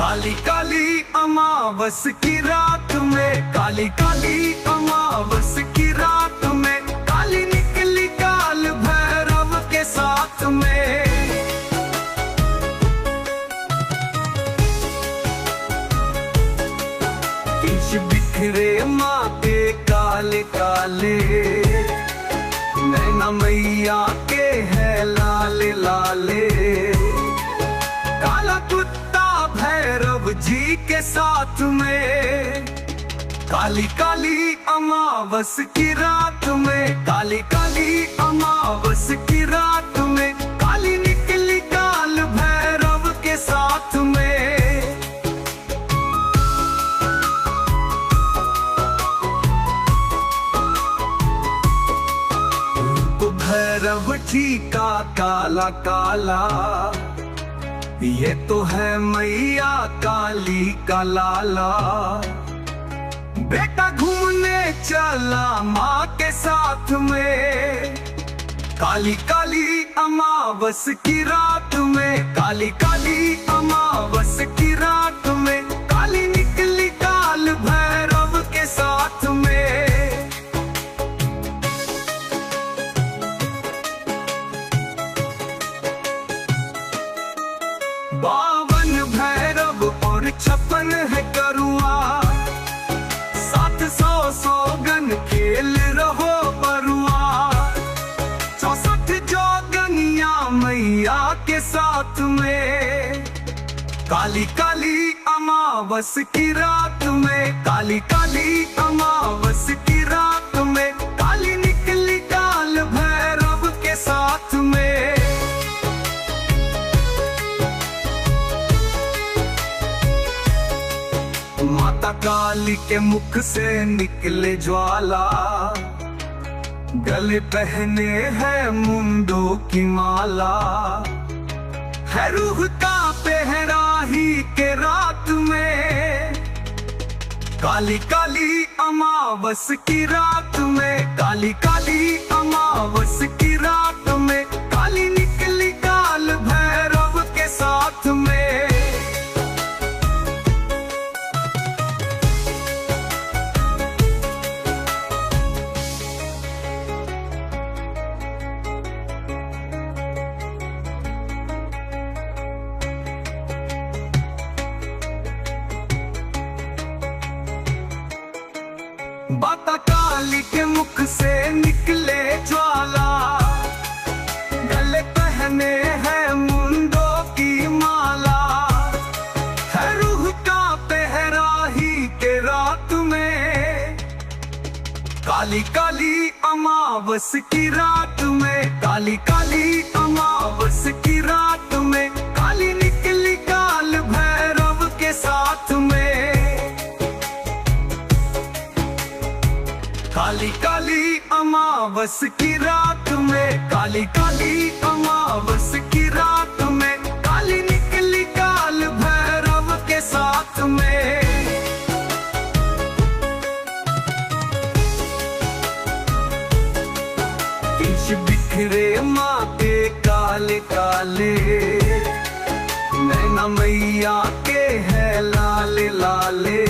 काली काली अमावस की रात में, काली काली अमावस की रात में, काली निकली काल भैरव के साथ में। केश बिखरे माँ के काले काले, नैना मैया के है लाले लाले, काला कुत्ता भैरव जी के साथ में। काली काली अमावस की रात में, काली काली अमावस की रात में, काली निकली काल भैरव के साथ में। भैरव जी का काला काला, ये तो है मैया काली का लाला। बेटा घूमने चला माँ के साथ में, काली काली अमावस की रात में, काली काली अमावस की रात में, काली निकली काल भैरव के साथ में। बावन भैरव और 56 है करुआ, 700 सौगन खेल रहो बरुआ, 64 जोगनिया मैया के साथ में। काली काली अमावस की रात में, काली काली अमावस की रात में, काली निकली काल भैरव के साथ में। माता काली के मुख से निकले ज्वाला, गले पहने है मुंडो की माला, है रूह का पहरा ही के रात में। काली काली अमावस की रात में, काली काली अमावस की रात में, काली निकली काल भैरव के साथ में। माता काली के मुख से निकले ज्वाला, गले पहने है मुंडो की माला, है रूह का पहरा ही के रात में। काली काली अमावस की रात में, काली काली अमावस की रात में, काली निकली काल भैरव के साथ में। काली काली अमावस की रात में, काली काली अमावस की रात में, काली निकली काल भैरव के साथ में। केश बिखरे माँ के काले काले, नैना मैया के है लाले लाले,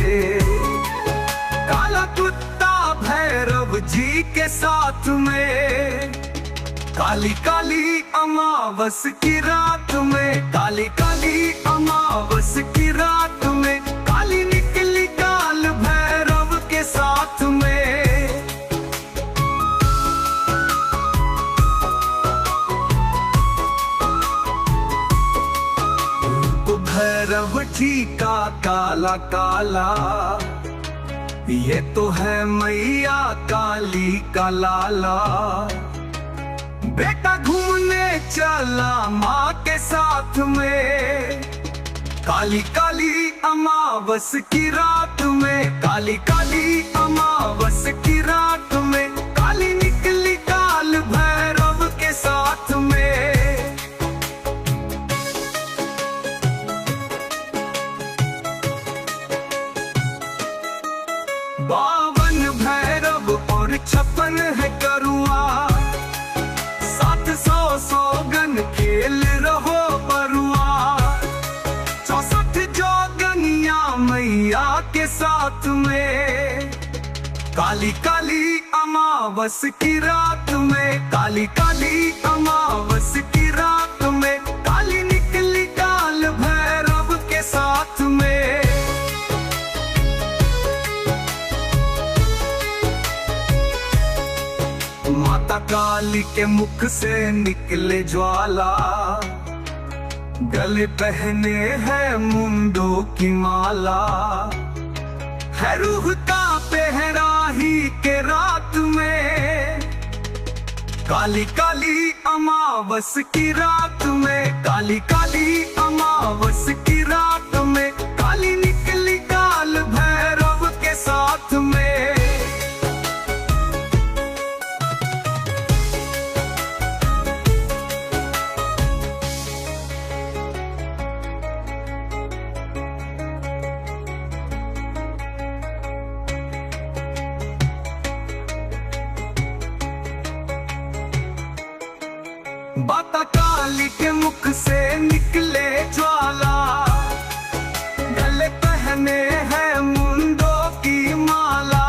काला कुत्ता भैरव जी के साथ में। काली काली अमावस की रात में, काली काली अमावस की रात में, काली निकली काल भैरव के साथ में। भैरव जी का काला काला, ये तो है मैया काली का लाला। बेटा घूमने चला माँ के साथ में, काली काली अमावस की रात में, काली काली अमावस की रात में, काली निकली काल भैरव के साथ में। बावन भैरव और 56 है करुआ, 700 सौगन खेल रहो बरुआ, 64 जोग मैया के साथ में। काली काली अमावस की रात में, काली काली अमावस की रात में, काली निकली काल भैरव के साथ में। माता काली के मुख से निकले ज्वाला, गले पहने हैं मुंडों की माला, है रूह का पहराही के रात में। काली काली अमावस की रात में, काली काली अमावस की रात में, काली निकली काल भैरव के साथ में। माता काली के मुख से निकले ज्वाला, गले पहने हैं मुंडों की माला,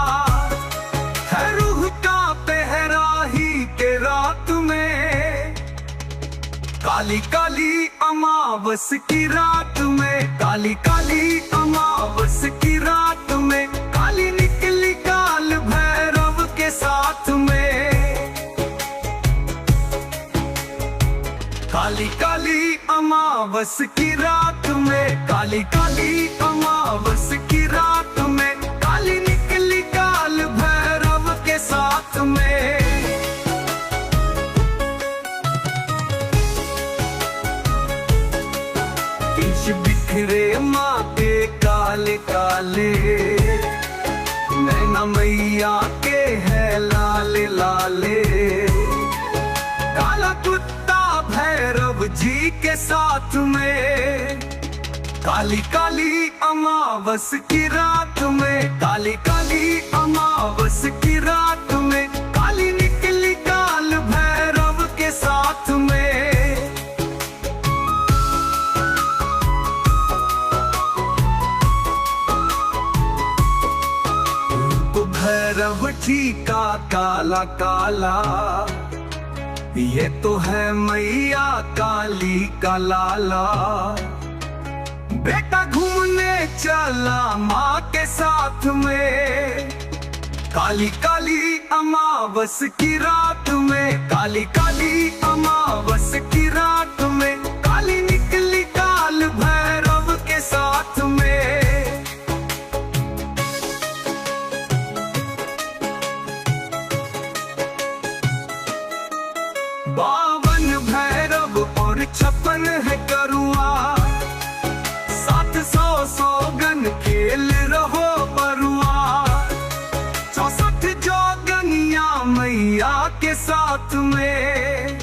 है रूह का पहराही के रात में। काली काली अमावस की रात में, काली काली अमावस की रात में, काली निकली काल भैरव के साथ में। काली काली अमावस की रात में, काली काली अमावस की रात में, काली निकली काल भैरव के साथ में। बीच बिखरे माँ के काले काले, नैना मैया के है लाले लाले, काला कुत्ता भैरव जी के साथ में। काली काली अमावस की रात में, काली काली अमावस की रात में, काली निकली काल भैरव के साथ में। रूप भैरव जी का काला काला, ये तो है मैया काली का लाला। बेटा घूमने चला माँ के साथ में। काली काली अमावस की रात में, काली काली अमावस की रात में, काली निकली काल भैरव के साथ में। बावन भैरव और 56 है करुआ, 700 सौगन खेल रहो बरुआ, 64 जोगनिया मैया के साथ में।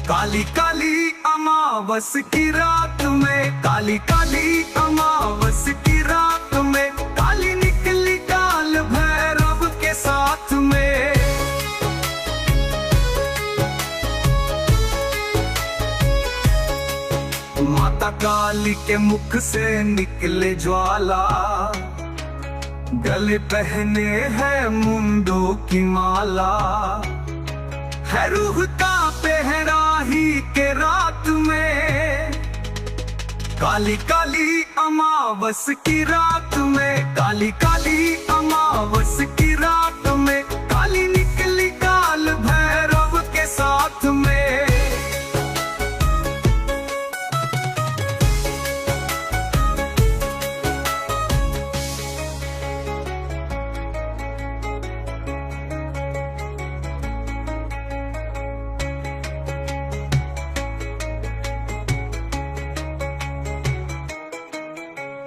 काली काली अमावस की रात में, काली काली अमावस की रात में, काली निकली काल भैरव के साथ में। माता काली के मुख से निकले ज्वाला, गले पहने हैं मुंडों की माला, है रूह का पहराही के रात में। काली काली अमावस की रात में, काली काली अमावस की रात में, काली निकली काल भैरव के साथ में।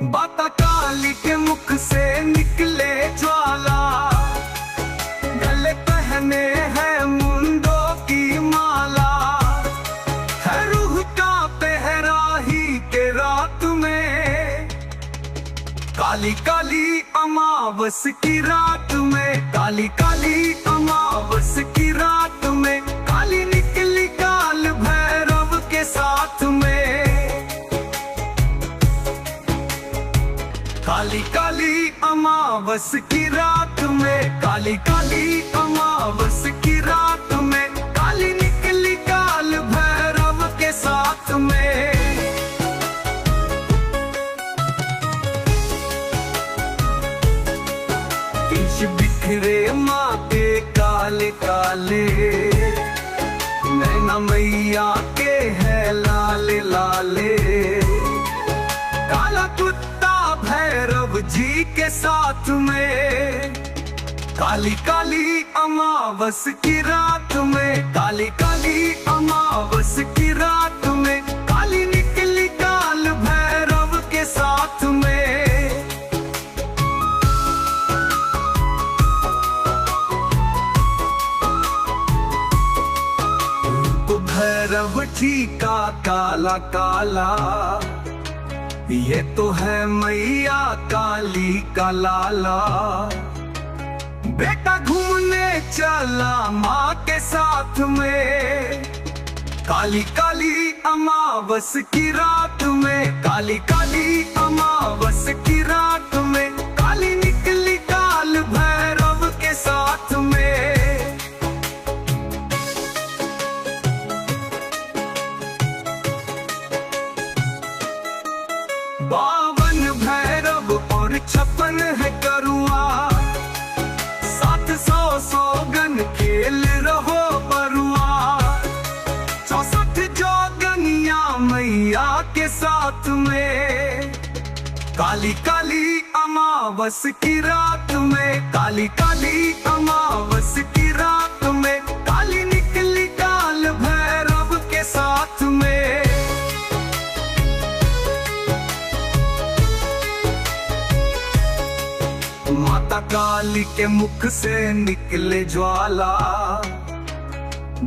माता काली के मुख से निकले ज्वाला, गले पहने हैं मुंडों की माला, है रूह का पहराही के रात में। काली काली अमावस की रात में, काली काली अमावस की रात में, काली निकली काल भैरव के साथ में। काली काली अमावस की रात में, काली काली अमावस की रात में, काली निकली काल भैरव के साथ में। केश बिखरे माँ के काले काले, नैना मैया के है लाले लाले, काला कुत्ता भैरव जी के साथ में। काली काली अमावस की रात में, काली काली अमावस की रात में, काली निकली काल भैरव के साथ में। भैरव जी का काला काला, ये तो है मैया काली का लाला। बेटा घूमने चला माँ के साथ में, काली काली अमावस की रात में, काली काली अमावस की रात में, काली निकली काल भैरव के साथ में। बावन भैरव और 56 है करुआ, 700 सौगन खेल रहो बरुआ, 64 जोगनिया मैया के साथ में। काली काली अमावस की रात में, काली काली अमावस की रात में, काली निकली काल भैरव के साथ में। माता काली के मुख से निकले ज्वाला,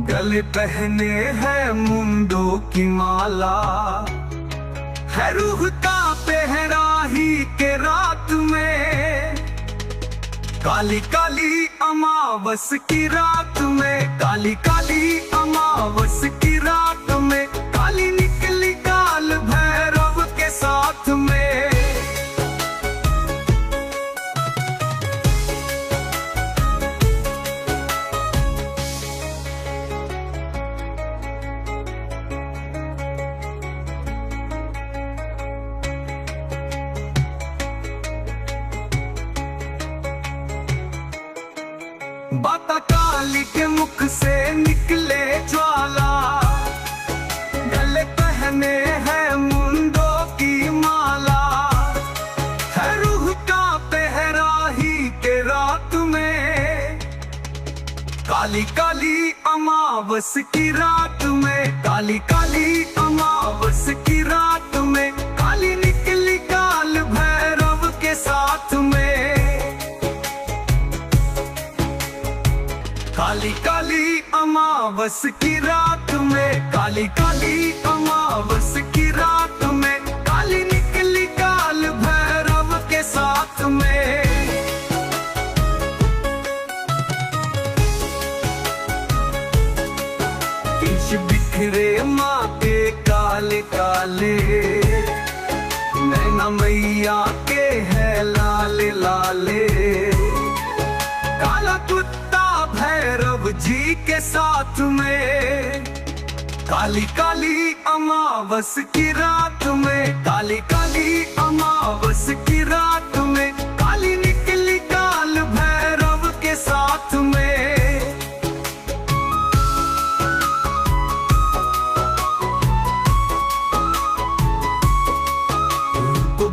गले पहने हैं मुंडों की माला, है रूह का पहरा ही के रात में। काली काली अमावस की रात में, काली काली अमावस की रात में, काली निकली काल भैरव के साथ में। माता काली के मुख से निकले ज्वाला, गले पहने हैं मुंडों की माला, है रूह का पहरा ही के रात में। काली काली अमावस की रात में, काली काली अमावस की रात में, काली निकली काल भैरव के साथ में। काली काली अमावस की रात में, काली काली अमावस की रात में, काली निकली काल भैरव के साथ में। केश बिखरे माँ के काले काले, नैना मैया के है लाले लाले, काला कुत्ता भैरव जी के साथ में। काली काली अमावस की रात में, काली काली अमावस की रात में, काली निकली काल भैरव के साथ में।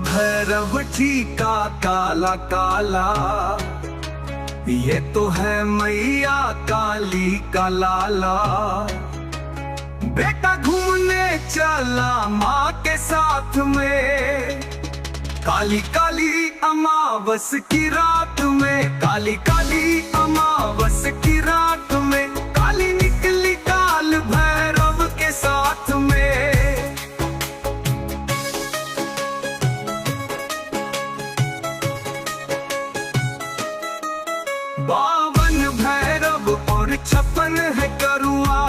भैरव जी का काला काला, ये तो है मैया काली का लाला। बेटा घूमने चला माँ के साथ में, काली काली अमावस की रात में, काली काली अमावस की रात में, काली निकली काल भैरव के साथ में। बावन भैरव और 56 है करुआ,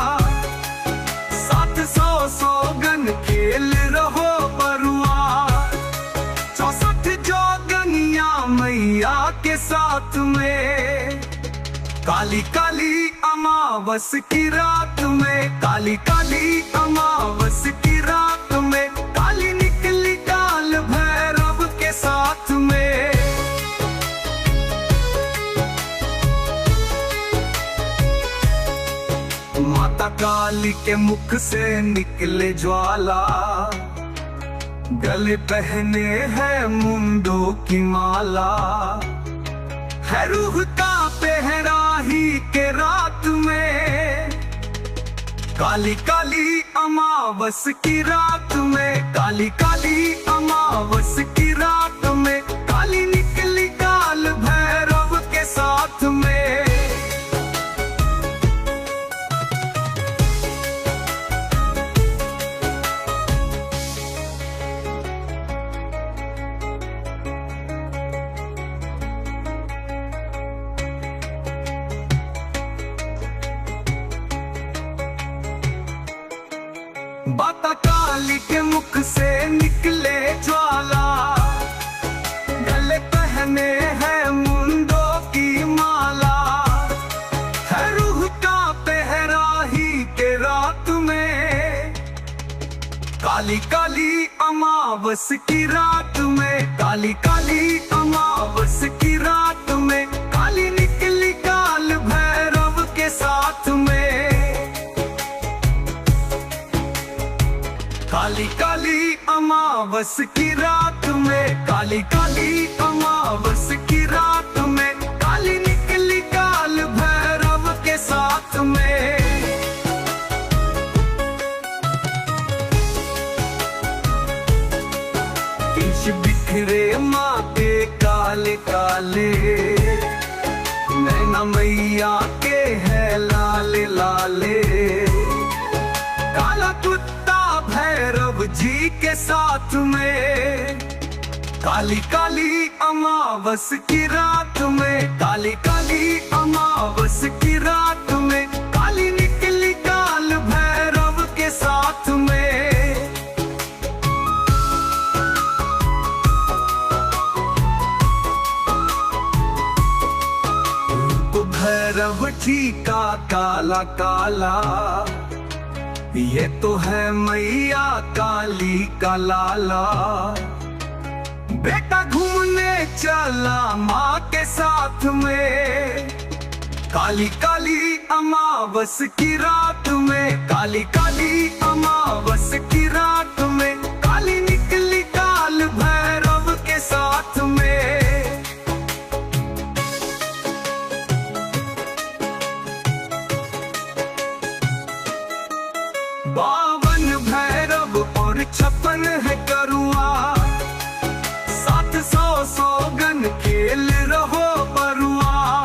700 सौगन खेल रहो बरुआ, 64 जोग मैया के साथ में। काली काली अमावस की रात में, काली काली अमावस की रात में, काली निकली काल भैरव के साथ में। माता काली के मुख से निकले ज्वाला, गले पहने हैं मुंडों की माला, है रूह का पहराही के रात में। काली काली अमावस की रात में, काली काली अमावस की रात में, काली निकली काल भैरव के साथ में। माता काली के मुख से निकले ज्वाला, गले पहने हैं मुंडों की माला, है रूह का पहराही के रात में। काली काली अमावस की रात में, काली काली अमावस की रात में, काली निकली काल भैरव के साथ में। काली काली अमावस की रात में, काली काली अमावस की रात में, काली निकली काल भैरव के साथ में। बीच बिखरे माथे काले काले, नैना मैया के है लाले लाले, काला कुत्ता भैरव जी के साथ में। काली काली अमावस की रात में, काली काली अमावस की रात में, काली निकली काल भैरव के साथ में। रूप भैरव जी का काला काला, ये तो है मैया काली का लाला। बेटा घूमने चला माँ के साथ में। काली काली अमावस की रात में, काली काली अमावस की रात में, काली निकली काल भैरव के साथ में। बावन भैरव और 56 है करुआ, 700 सौगन खेल रहो बरुआ,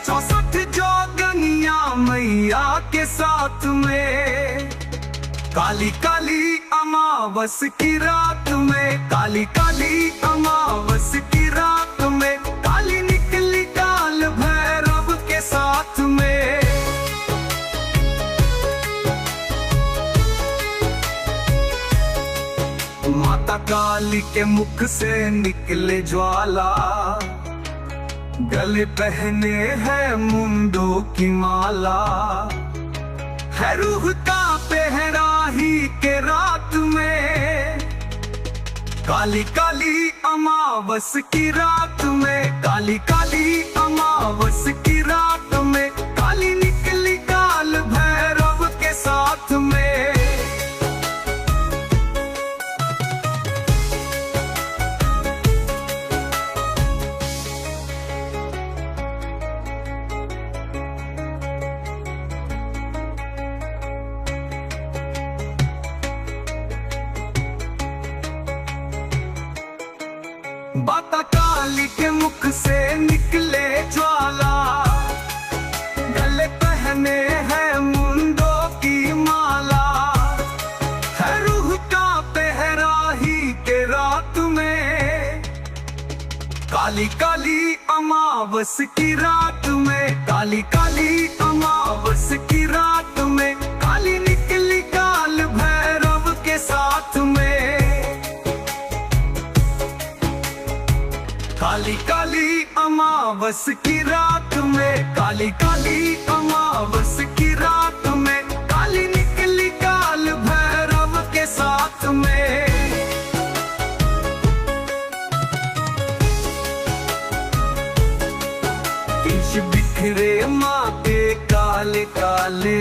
64 जोगनिया मैया के साथ में। काली काली अमावस की रात में, काली काली अमावस की रात में, काली निकली काल भैरव के साथ में। माता काली के मुख से निकले ज्वाला, गले पहने हैं मुंडों की माला, है रूह का पहराही के रात में। काली काली अमावस की रात में, काली काली अमावस की रात में, काली निकली काल भैरव के साथ में। माता काली के मुख से निकले ज्वाला, गले पहने हैं मुंडों की माला, है रूह का पहराही के रात में। काली काली अमावस की रात में, काली काली अमावस की रात में, काली निकली काल भैरव के साथ में। काली काली अमावस की रात में, काली काली अमावस की रात में, काली निकली काल भैरव के साथ में। केश बिखरे माँ के काले काले,